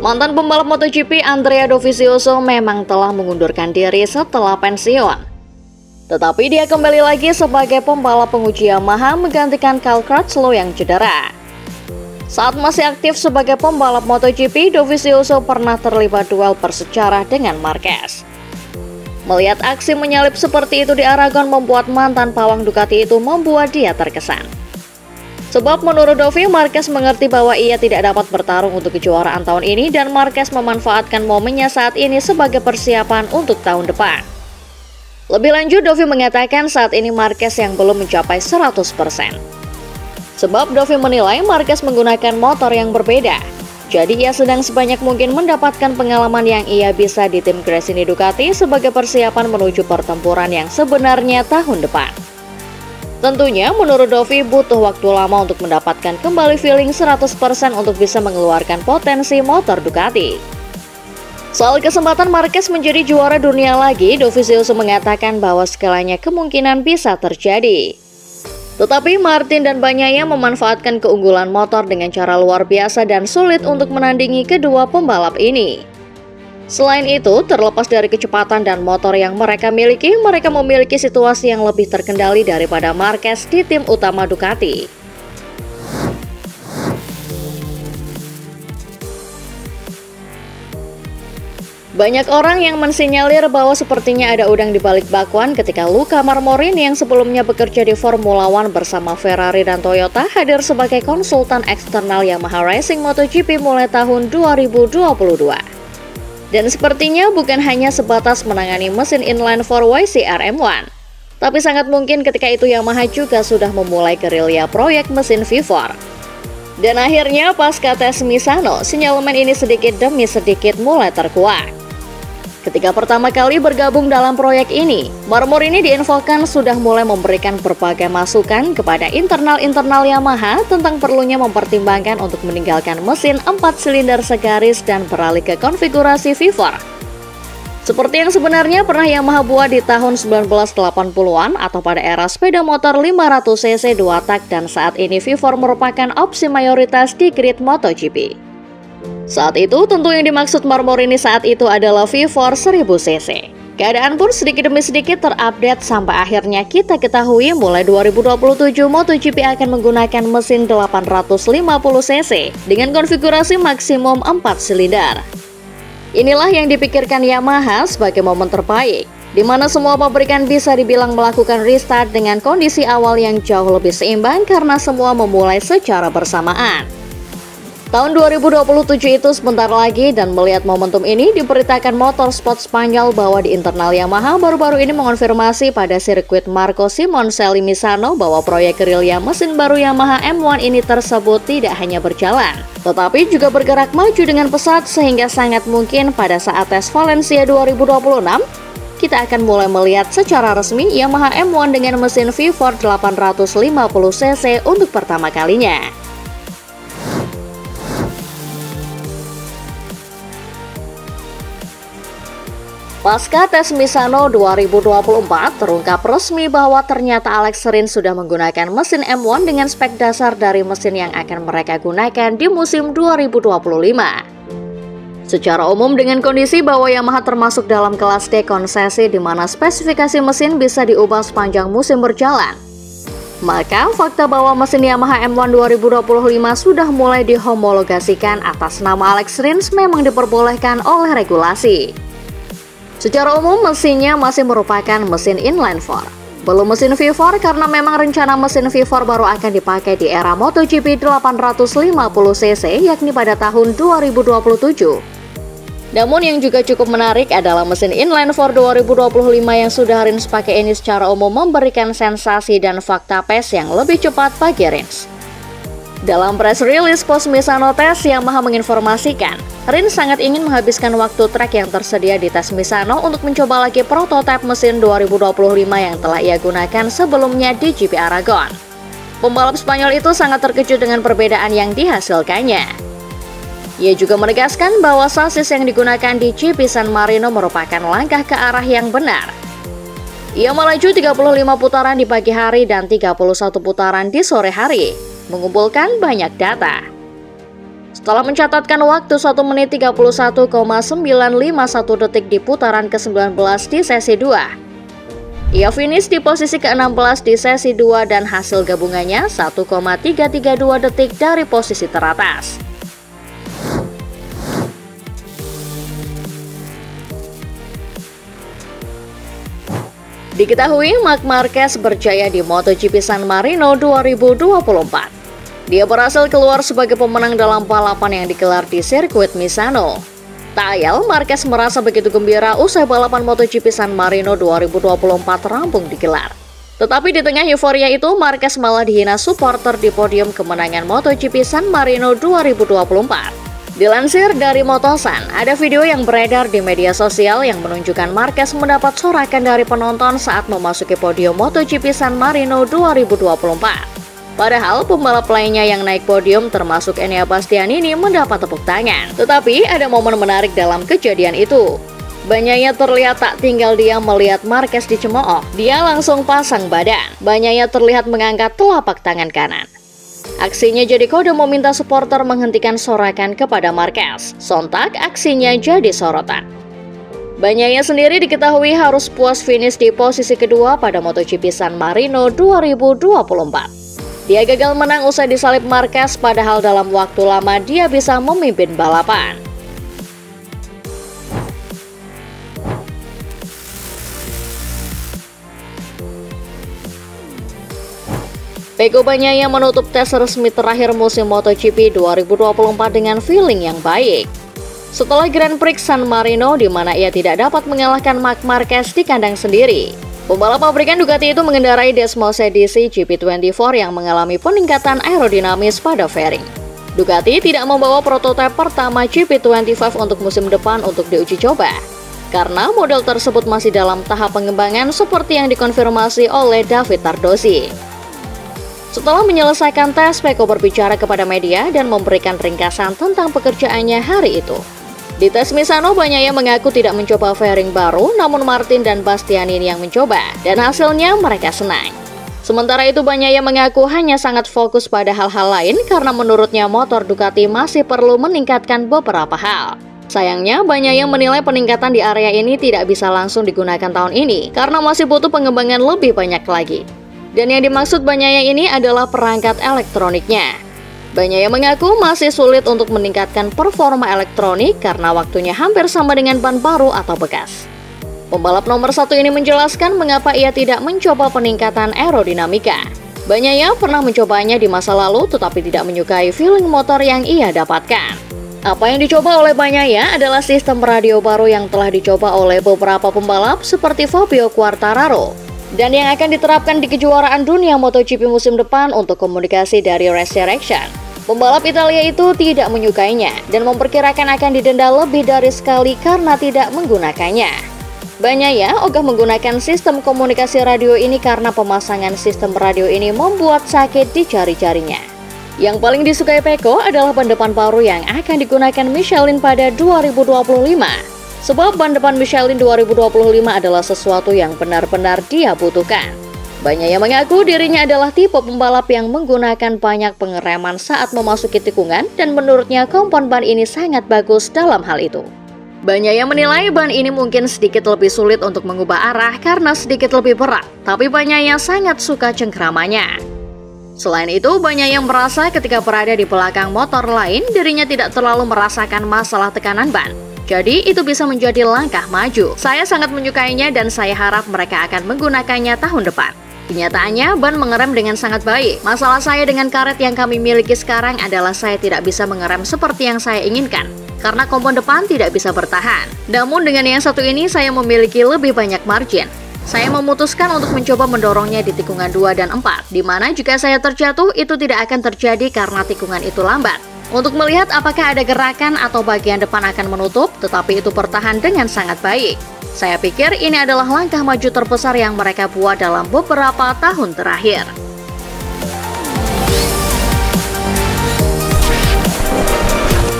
Mantan pembalap MotoGP Andrea Dovizioso memang telah mengundurkan diri setelah pensiun. Tetapi dia kembali lagi sebagai pembalap penguji Yamaha menggantikan Cal Crutchlow yang cedera. Saat masih aktif sebagai pembalap MotoGP, Dovizioso pernah terlibat duel bersejarah dengan Marquez. Melihat aksi menyalip seperti itu di Aragon membuat mantan pawang Ducati itu membuat dia terkesan. Sebab menurut Dovi, Marquez mengerti bahwa ia tidak dapat bertarung untuk kejuaraan tahun ini dan Marquez memanfaatkan momennya saat ini sebagai persiapan untuk tahun depan. Lebih lanjut, Dovi mengatakan saat ini Marquez yang belum mencapai 100%. Sebab Dovi menilai Marquez menggunakan motor yang berbeda. Jadi ia sedang sebanyak mungkin mendapatkan pengalaman yang ia bisa di tim Gresini Ducati sebagai persiapan menuju pertempuran yang sebenarnya tahun depan. Tentunya menurut Dovi butuh waktu lama untuk mendapatkan kembali feeling 100% untuk bisa mengeluarkan potensi motor Ducati. Soal kesempatan Marquez menjadi juara dunia lagi, Dovizioso mengatakan bahwa segalanya kemungkinan bisa terjadi. Tetapi Martin dan Bagnaia memanfaatkan keunggulan motor dengan cara luar biasa dan sulit untuk menandingi kedua pembalap ini. Selain itu, terlepas dari kecepatan dan motor yang mereka miliki, mereka memiliki situasi yang lebih terkendali daripada Marquez di tim utama Ducati. Banyak orang yang mensinyalir bahwa sepertinya ada udang di balik bakwan ketika Luca Marmorini yang sebelumnya bekerja di Formula One bersama Ferrari dan Toyota hadir sebagai konsultan eksternal Yamaha Racing MotoGP mulai tahun 2022. Dan sepertinya bukan hanya sebatas menangani mesin inline 4 YCR M1, tapi sangat mungkin ketika itu Yamaha juga sudah memulai gerilya proyek mesin V4. Dan akhirnya pasca tes Misano, sinyalemen ini sedikit demi sedikit mulai terkuak. Ketika pertama kali bergabung dalam proyek ini, Marmorini diinfokan sudah mulai memberikan berbagai masukan kepada internal Yamaha tentang perlunya mempertimbangkan untuk meninggalkan mesin 4 silinder segaris dan beralih ke konfigurasi V4. Seperti yang sebenarnya pernah Yamaha buat di tahun 1980-an atau pada era sepeda motor 500cc 2 tak dan saat ini V4 merupakan opsi mayoritas di grid MotoGP. Saat itu tentu yang dimaksud Marmorini saat itu adalah V4 1000cc. Keadaan pun sedikit demi sedikit terupdate sampai akhirnya kita ketahui mulai 2027 MotoGP akan menggunakan mesin 850cc dengan konfigurasi maksimum 4 silinder. Inilah yang dipikirkan Yamaha sebagai momen terbaik, di mana semua pabrikan bisa dibilang melakukan restart dengan kondisi awal yang jauh lebih seimbang karena semua memulai secara bersamaan. Tahun 2027 itu sebentar lagi dan melihat momentum ini diberitakan Motorsport Spanyol bahwa di internal Yamaha baru-baru ini mengonfirmasi pada sirkuit Marco Simoncelli Misano bahwa proyek gerilya mesin baru Yamaha M1 ini tersebut tidak hanya berjalan, tetapi juga bergerak maju dengan pesat sehingga sangat mungkin pada saat tes Valencia 2026 kita akan mulai melihat secara resmi Yamaha M1 dengan mesin V4 850cc untuk pertama kalinya. Pasca tes Misano 2024, terungkap resmi bahwa ternyata Alex Rins sudah menggunakan mesin M1 dengan spek dasar dari mesin yang akan mereka gunakan di musim 2025. Secara umum dengan kondisi bahwa Yamaha termasuk dalam kelas D konsesi di mana spesifikasi mesin bisa diubah sepanjang musim berjalan, maka fakta bahwa mesin Yamaha M1 2025 sudah mulai dihomologasikan atas nama Alex Rins memang diperbolehkan oleh regulasi. Secara umum mesinnya masih merupakan mesin inline 4, belum mesin V4 karena memang rencana mesin V4 baru akan dipakai di era MotoGP 850cc yakni pada tahun 2027. Namun yang juga cukup menarik adalah mesin inline 4 2025 yang sudah Rins pakai ini secara umum memberikan sensasi dan fakta pace yang lebih cepat bagi Rins. Dalam press release post Misano tes, Yamaha menginformasikan Rins sangat ingin menghabiskan waktu track yang tersedia di tes Misano untuk mencoba lagi prototipe mesin 2025 yang telah ia gunakan sebelumnya di GP Aragon. Pembalap Spanyol itu sangat terkejut dengan perbedaan yang dihasilkannya. Ia juga menegaskan bahwa sasis yang digunakan di GP San Marino merupakan langkah ke arah yang benar. Ia melaju 35 putaran di pagi hari dan 31 putaran di sore hari, mengumpulkan banyak data. setelah mencatatkan waktu 1 menit 31,951 detik di putaran ke-19 di sesi 2. Ia finish di posisi ke-16 di sesi 2 dan hasil gabungannya 1,332 detik dari posisi teratas. Diketahui Marc Marquez berjaya di MotoGP San Marino 2024. Dia berhasil keluar sebagai pemenang dalam balapan yang digelar di sirkuit Misano. Tak ayal, Marquez merasa begitu gembira usai balapan MotoGP San Marino 2024 rampung digelar. Tetapi di tengah euforia itu, Marquez malah dihina supporter di podium kemenangan MotoGP San Marino 2024. Dilansir dari Motosan, ada video yang beredar di media sosial yang menunjukkan Marquez mendapat sorakan dari penonton saat memasuki podium MotoGP San Marino 2024. Padahal pembalap lainnya yang naik podium termasuk Enea Bastianini mendapat tepuk tangan. Tetapi ada momen menarik dalam kejadian itu. Bagnaia terlihat tak tinggal diam melihat Marquez dicemooh. Dia langsung pasang badan. Bagnaia terlihat mengangkat telapak tangan kanan. Aksinya jadi kode meminta supporter menghentikan sorakan kepada Marquez. Sontak aksinya jadi sorotan. Bagnaia sendiri diketahui harus puas finish di posisi kedua pada MotoGP San Marino 2024. Dia gagal menang usai disalip Marquez, padahal dalam waktu lama dia bisa memimpin balapan. Pecco Bagnaia menutup tes resmi terakhir musim MotoGP 2024 dengan feeling yang baik. Setelah Grand Prix San Marino di mana ia tidak dapat mengalahkan Marc Marquez di kandang sendiri, pembalap pabrikan Ducati itu mengendarai Desmos edisi GP24 yang mengalami peningkatan aerodinamis pada fairing. Ducati tidak membawa prototipe pertama GP25 untuk musim depan untuk diuji coba, karena model tersebut masih dalam tahap pengembangan seperti yang dikonfirmasi oleh David Tardozzi. Setelah menyelesaikan tes, Pecco berbicara kepada media dan memberikan ringkasan tentang pekerjaannya hari itu. Di tes Misano, Bagnaia mengaku tidak mencoba fairing baru, namun Martin dan Bastianini yang mencoba, dan hasilnya mereka senang. Sementara itu, Bagnaia mengaku hanya sangat fokus pada hal-hal lain karena menurutnya motor Ducati masih perlu meningkatkan beberapa hal. Sayangnya, Bagnaia menilai peningkatan di area ini tidak bisa langsung digunakan tahun ini karena masih butuh pengembangan lebih banyak lagi. Dan yang dimaksud Bagnaia ini adalah perangkat elektroniknya. Bagnaia mengaku masih sulit untuk meningkatkan performa elektronik karena waktunya hampir sama dengan ban baru atau bekas. Pembalap nomor 1 ini menjelaskan mengapa ia tidak mencoba peningkatan aerodinamika. Bagnaia pernah mencobanya di masa lalu tetapi tidak menyukai feeling motor yang ia dapatkan. Apa yang dicoba oleh Bagnaia adalah sistem radio baru yang telah dicoba oleh beberapa pembalap seperti Fabio Quartararo, dan yang akan diterapkan di kejuaraan dunia MotoGP musim depan untuk komunikasi dari Race Direction. Pembalap Italia itu tidak menyukainya dan memperkirakan akan didenda lebih dari sekali karena tidak menggunakannya. Bagnaia ogah menggunakan sistem komunikasi radio ini karena pemasangan sistem radio ini membuat sakit di jari-jarinya. Yang paling disukai Pecco adalah ban depan baru yang akan digunakan Michelin pada 2025. Sebab ban depan Michelin 2025 adalah sesuatu yang benar-benar dia butuhkan. Bagnaia mengaku dirinya adalah tipe pembalap yang menggunakan banyak pengereman saat memasuki tikungan dan menurutnya kompon ban ini sangat bagus dalam hal itu. Bagnaia menilai ban ini mungkin sedikit lebih sulit untuk mengubah arah karena sedikit lebih berat, tapi Bagnaia sangat suka cengkramannya. Selain itu, Bagnaia merasa ketika berada di belakang motor lain, dirinya tidak terlalu merasakan masalah tekanan ban. Jadi itu bisa menjadi langkah maju. Saya sangat menyukainya dan saya harap mereka akan menggunakannya tahun depan. Kenyataannya, ban mengerem dengan sangat baik. Masalah saya dengan karet yang kami miliki sekarang adalah saya tidak bisa mengerem seperti yang saya inginkan, karena kompon depan tidak bisa bertahan. Namun dengan yang satu ini saya memiliki lebih banyak margin. Saya memutuskan untuk mencoba mendorongnya di tikungan 2 dan 4, di mana jika saya terjatuh itu tidak akan terjadi karena tikungan itu lambat. Untuk melihat apakah ada gerakan atau bagian depan akan menutup, tetapi itu bertahan dengan sangat baik. Saya pikir ini adalah langkah maju terbesar yang mereka buat dalam beberapa tahun terakhir.